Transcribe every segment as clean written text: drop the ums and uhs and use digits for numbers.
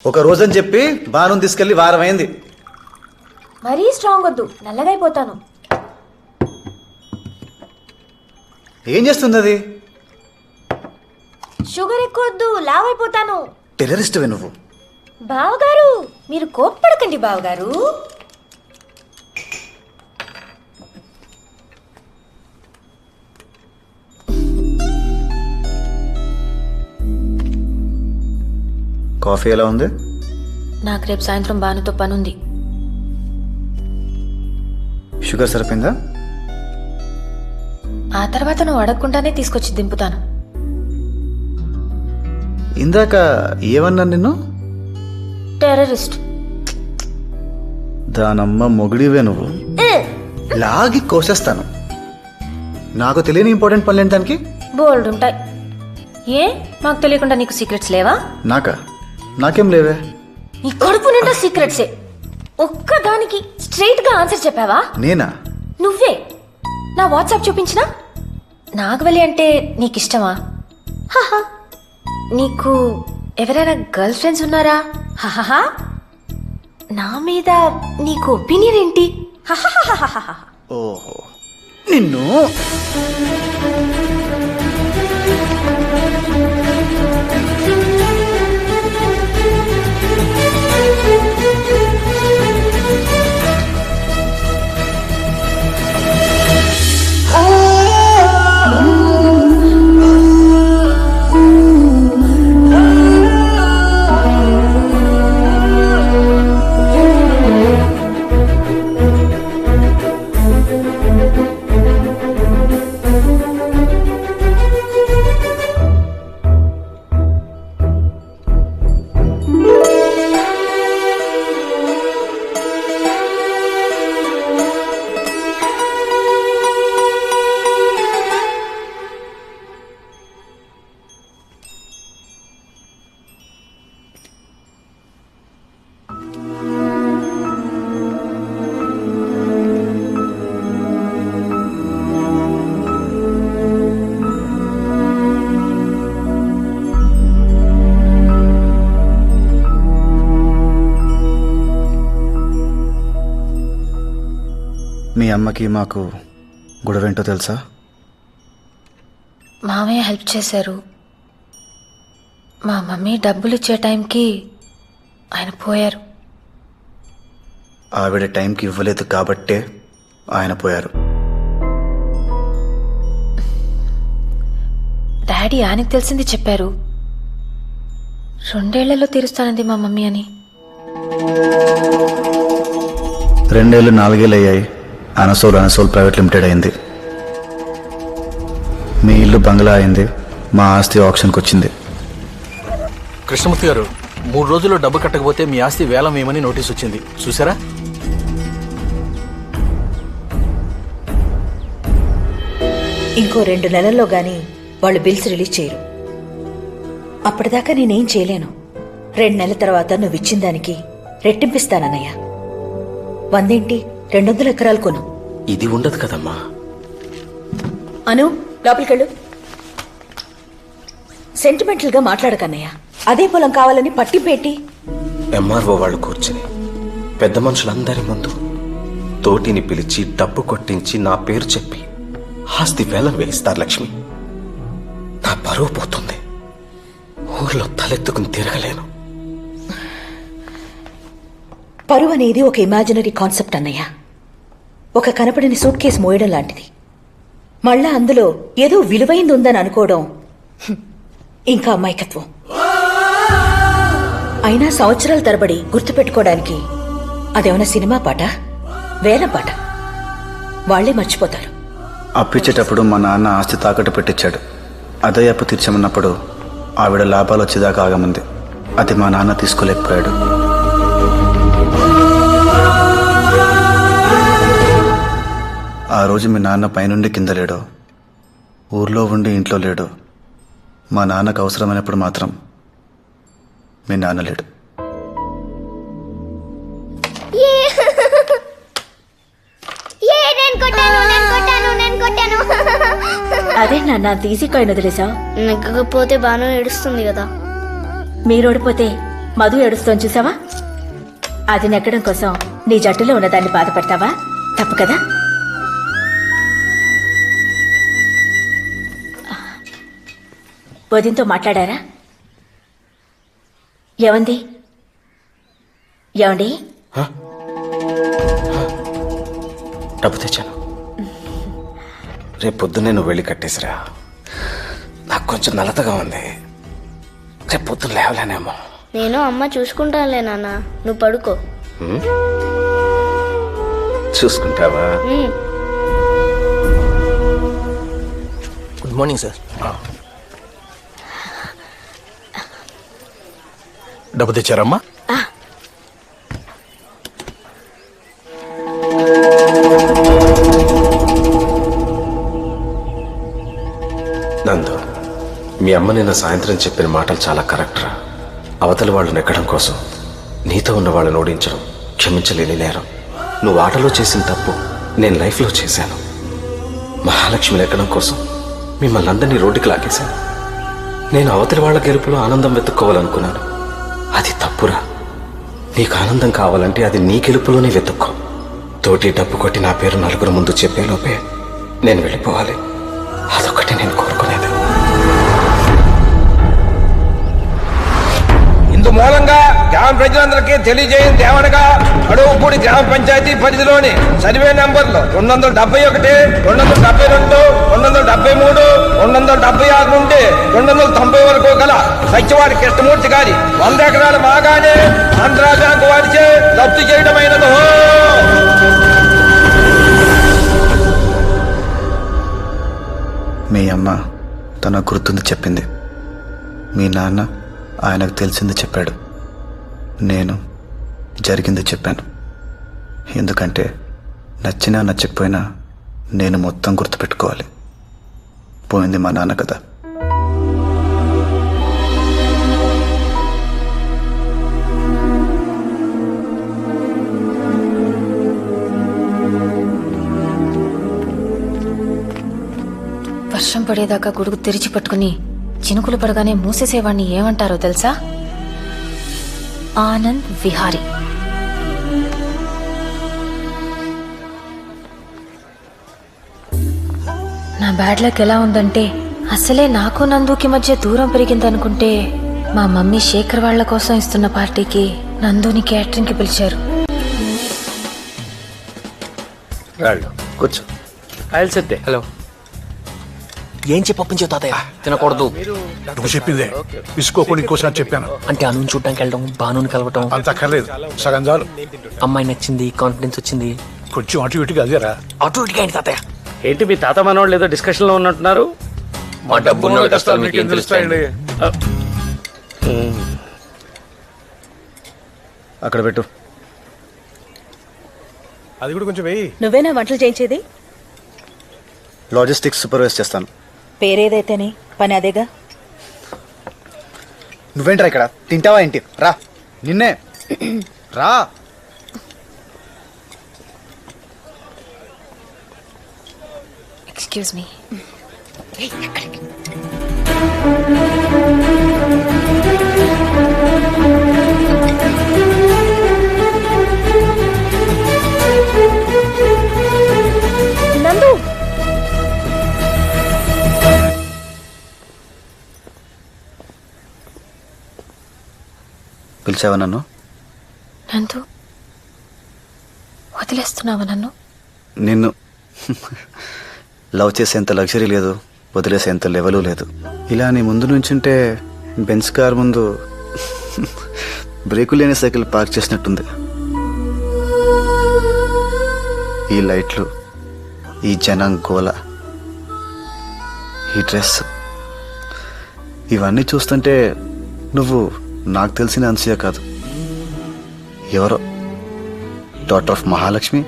ఒక రోజని చెప్పి బాను తీసుకెళ్లి వారం అయింది. మరీ స్ట్రాంగ్ వద్దు, నల్లగైపోతాను. ఏం చేస్తుంది అది? షుగర్ ఎక్కువ వద్దు, లావైపోతాను. టెర్రరిస్ట్వే నువ్వు. బావగారు, మీరు కోప్పడకండి బావగారు. కాఫీ ఎలా ఉంది? నాకు రేపు సాయంత్రం బానుతో పనుంది. షుగర్ సరిపోయిందా? ఆ తర్వాత నువ్వు అడగకుండానే తీసుకొచ్చి దింపుతాను. ఇందాక ఏమన్నా నిన్ను? టెర్రరిస్ట్. దానమ్మ మొగుడివే నువ్వు. లాగి కోసేస్తాను. నాకు తెలియని ఇంపార్టెంట్ పనులు ఏంటి దానికి? బోల్డ్ ఉంటాయి. ఏ మాకు తెలియకుండా నీకు సీక్రెట్స్ లేవా? నాకేం లేవే. నీ కడుపు నిండా సీక్రెట్సే. ఒక్కదానికి స్ట్రైట్ గా ఆన్సర్ చెప్పావా? నేనా? నువ్వే. నా వాట్సాప్ చూపించినా? నాగవల్లి అంటే నీకు ఇష్టమా? హహా. నీకు ఎవరైనా గర్ల్ ఫ్రెండ్స్ ఉన్నారా? హహహా. నా మీద నీకు ఒపీనియన్ ఏంటి? హహహహహహ. ఓహో, నిన్ను. మీ అమ్మకి మాకు గొడవేంటో తెలుసా? మామయ్య హెల్ప్ చేశారు. మా మమ్మీ డబ్బులు ఇచ్చే టైంకి ఆయన పోయారు. ఆవిడ టైంకి ఇవ్వలేదు కాబట్టే ఆయన పోయారు. డాడీ ఆయనకు తెలిసింది చెప్పారు. 2 ఏళ్లలో తీరుస్తానంది మా మమ్మీ అని. 2 ఏళ్ళు 4 ఏళ్ళు అయ్యాయి. అనసోల్ ప్రైవేట్ లిమిటెడ్ అయింది. మీ ఇల్లు బంగ్లా అయింది. మా ఆస్తి ఆప్షన్కి వచ్చింది. కృష్ణమూర్తి గారు, 3 రోజుల్లో డబ్బు కట్టకపోతే మీ ఆస్తి వేలం వేయమని నోటీస్ వచ్చింది, చూసారా? ఇంకో 2 నెలల్లో గాని వాళ్ళు బిల్స్ రిలీజ్ చేయరు. అప్పటిదాకా నేనేం చేయలేను. 2 నెలల తర్వాత నువ్వు ఇచ్చిన దానికి రెట్టింపిస్తానన్నయ్య. 100 200 ఎకరాలు కొను. ఇది ఉండదు కదమ్మా. అను, లోపలికెళ్ళు. సెంటిమెంటల్ గా మాట్లాడకన్నయ్య. అదే పొలం కావాలని పట్టింపేటి. ఎంఆర్ఓ వాళ్ళు కూర్చుని పెద్ద మనుషులందరి ముందు తోటిని పిలిచి డబ్బు కొట్టించి నా పేరు చెప్పి ఆస్తి వేలం వేయిస్తారు లక్ష్మి. నా పరువు పోతుంది. ఊర్లో తలెత్తుకుని తిరగలేను. పరువు అనేది ఒక ఇమాజినరీ కాన్సెప్ట్ అన్నయ్య. ఒక కనపడిన సూట్ కేసు మోయడం లాంటిది. మళ్ళా అందులో ఏదో విలువైంది ఉందని అనుకోవడం ఇంకా అమాయకత్వం. అయినా సంవత్సరాల తరబడి గుర్తుపెట్టుకోవడానికి అదేమన్నా సినిమా పాట, వేల పాట. వాళ్లే మర్చిపోతారు. అప్పిచ్చేటప్పుడు మా నాన్న ఆస్తి తాకట్టు పెట్టించాడు. అదే అప్పు తీర్చమన్నప్పుడు ఆవిడ లాభాలు వచ్చేదాకా ఆగమంది. అది మా నాన్న తీసుకోలేకపోయాడు. ఆ రోజు మీ నాన్న పైనుండి కింద లేడో, ఊర్లో ఉండి ఇంట్లో లేడో, మా నాన్నకు అవసరమైనప్పుడు మాత్రం మీ నాన్న లేడు. అదే నాన్న తీసి కాయిన్ వదిలేసా? నెగ్గకపోతే బాగా ఏడుస్తుంది కదా. మీరోడిపోతే మధు ఏడుస్తోని చూసావా? అది నెగ్గడం కోసం నీ జట్టులో ఉన్నదాన్ని బాధపడతావా? తప్పు కదా. వదినతో మాట్లాడారా? ఏమండి? ఏమండి? డబ్బు తెచ్చాను. రేపు పొద్దున్నే నువ్వు వెళ్ళి కట్టేసిరా. నాకు కొంచెం నలతగా ఉంది. రేపు పొద్దున్న లేవలేనేమో. నేను అమ్మ చూసుకుంటానులే నాన్న, నువ్వు పడుకో. చూసుకుంటావా? Good morning sir. డబ్బు తెచ్చారమ్మా? నందు, మీ అమ్మ నిన్న సాయంత్రం చెప్పిన మాటలు చాలా కరెక్ట్ రా. అవతల వాళ్ళు నెగ్గడం కోసం నీతో ఉన్న వాళ్ళని ఓడించడం క్షమించలేని నేరం. నువ్వు ఆటలో చేసిన తప్పు నేను లైఫ్లో చేశాను. మహాలక్ష్మి నెగ్గడం కోసం మిమ్మల్ని అందరినీ రోడ్డుకి లాగేశాను. నేను అవతలి వాళ్ళ గెలుపులో ఆనందం వెతుక్కోవాలనుకున్నాను. అది తప్పురా. నీకు ఆనందం కావాలంటే అది నీ గెలుపులోనే వెతుక్కో. తోటి డబ్బు కొట్టి నా పేరు నలుగురు ముందు చెప్పేలోపే నేను వెళ్ళిపోవాలి. అదొక్కటి నేను కోరుకునేది. ఇందు మూలంగా గ్రామ ప్రజలందరికీ తెలియజేయింది ఏమనగా, అడవుపూడి గ్రామ పంచాయతీ పరిధిలోని సర్వే నంబర్లు 271, 272, 273, 276 నుండి 290 వరకు గల సత్యవారి కృష్ణమూర్తి గారి 100 ఎకరాల మాగానే ఆంధ్రా బ్యాంకు వారిచే జప్తు చేయడమైనదో. మీ అమ్మ తన గుర్తుంది చెప్పింది. మీ నాన్న ఆయనకు తెలిసింది చెప్పాడు. నేను జరిగింది చెప్పాను. ఎందుకంటే నచ్చినా నచ్చకపోయినా నేను మొత్తం గుర్తుపెట్టుకోవాలి. పోయింది మా నాన్న కదా. వర్షం పడేదాకా గొడుగు తెరిచి పట్టుకుని చినుకులు పడగానే మూసేసేవాడిని ఏమంటారో తెలుసా? ఆనంద్ విహారీ. నా బ్యాడ్ లక్ ఎలా ఉందంటే, అసలే నాకు నందుకి మధ్య దూరం పెరిగిందనుకుంటే మా మమ్మీ శేఖర్ వాళ్ల కోసం ఇస్తున్న పార్టీకి నందుని క్యాటరింగ్కి పిలిచారు. కూర్చో. హలో. ఏం చెప్పొప్పించావు తాతయ్య? తినకూడదు. నువ్వు చెప్పిందే తీసుకోకుండా ఇంకోసారి చెప్పాను. అంటే అను చూడటానికి వెళ్ళడం, బానుని కలవటం అంత అక్కర్లేదు, సగం చాలు. అమ్మాయి నచ్చింది, కాన్ఫిడెన్స్ వచ్చింది. కొంచెం అటు ఇటుగా అదేరా. అటు ఇటుగా ఏంటి తాతయ్య? ఏంటి మీ తాత మనోళ్ళు ఏదో డిస్కషన్ లో ఉన్నట్టున్నారు? మా డబ్బున్న కష్టాలు మీకు ఏం తెలుస్తాయండి? అక్కడ పెట్టు. అది కూడా కొంచెం వెయ్యి. నువ్వేనా వంటలు చేయించేది? లాజిస్టిక్స్ సూపర్వైజ్ చేస్తాను. పేరేదైతేనే పని అదేగా. నువ్వేంట్రా ఇక్కడ? తింటావా ఏంటి? రా, నిన్నే రా. Excuse me. నందు, పిలిచావా నన్ను? నందు, వదిలేస్తున్నావా నన్ను? నిన్ను లవ్ చేసేంత లగ్జరీ లేదు, వదిలేసేంత లెవెలు లేదు. ఇలా నీ ముందు నుంచుంటే బెంచ్ కార్ ముందు బ్రేకు లేని సైకిల్ పార్క్ చేసినట్టుంది. ఈ లైట్లు, ఈ జనం గోల, ఈ డ్రెస్, ఇవన్నీ చూస్తుంటే నువ్వు నాకు తెలిసిన అన్సూయ కాదు, ఎవరో daughter of Mahalakshmi,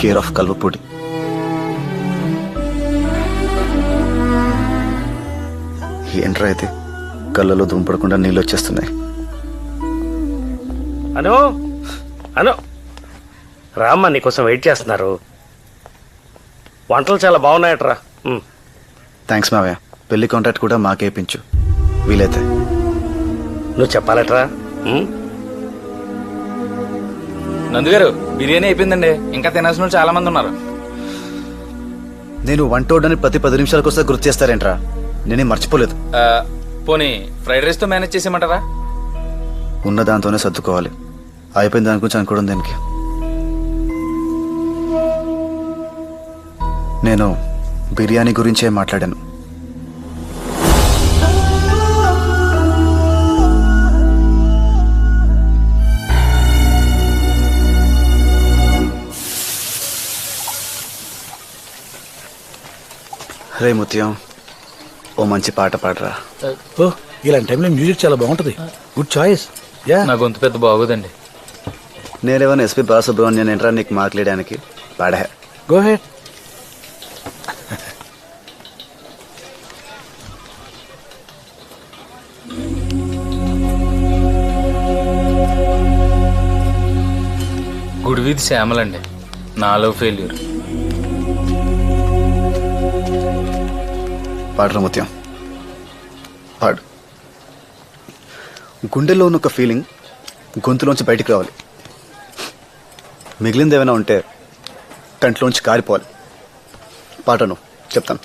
care of Kalvapudi. ఏంట్రా అయితే కళ్ళలో దుంపడకుండా నీళ్ళు వచ్చేస్తున్నాయి. అను అను రామ్మ నీకోసం వెయిట్ చేస్తున్నారు. వంటలు చాలా బాగున్నాయట్రా. థ్యాంక్స్ మావయ్య. పెళ్లి కాంట్రాక్ట్ కూడా మాకేపించు వీలైతే. నువ్వు చెప్పాలట్రా ఉం? నందుగారు బిర్యానీ అయిపోయిందండి ఇంకా తినాల్సిన వాళ్ళు చాలా మంది ఉన్నారు. నేను వంటోడని ప్రతి 10 నిమిషాలకు వస్తే గుర్తు చేస్తారేంట్రా? నేనేం మర్చిపోలేదు. పోనీ ఫ్రైడ్ రైస్ తో మేనేజ్ చేసేయమంటారా? ఉన్న దాంతోనే సర్దుకోవాలి. అయిపోయిన దాని గురించి అనుకోవడం దేనికి? నేను బిర్యానీ గురించే మాట్లాడాను. రే ముత్యం, ఓ మంచి పాట పాడరా. ఓ ఇలాంటి టైంలో మ్యూజిక్ చాలా బాగుంటుంది. Good choice. యా నా గొంతు పెద్ద బాగోదండి. నేనేమన్నా ఎస్పి బాలసుబ్రహ్మణ్యం ఏంట్రా నీకు మాట్లాడడానికి? పాడే. Go head. గుడి వీధి శ్యామలండి. నాలో ఫెయిల్యూర్. పాడరా ముత్యం, పాడు. గుండెల్లో ఉన్న ఒక ఫీలింగ్ గొంతులోంచి బయటికి రావాలి. మిగిలింది ఏమైనా ఉంటే కంట్లోంచి కారిపోవాలి. పాటను చెప్తాను.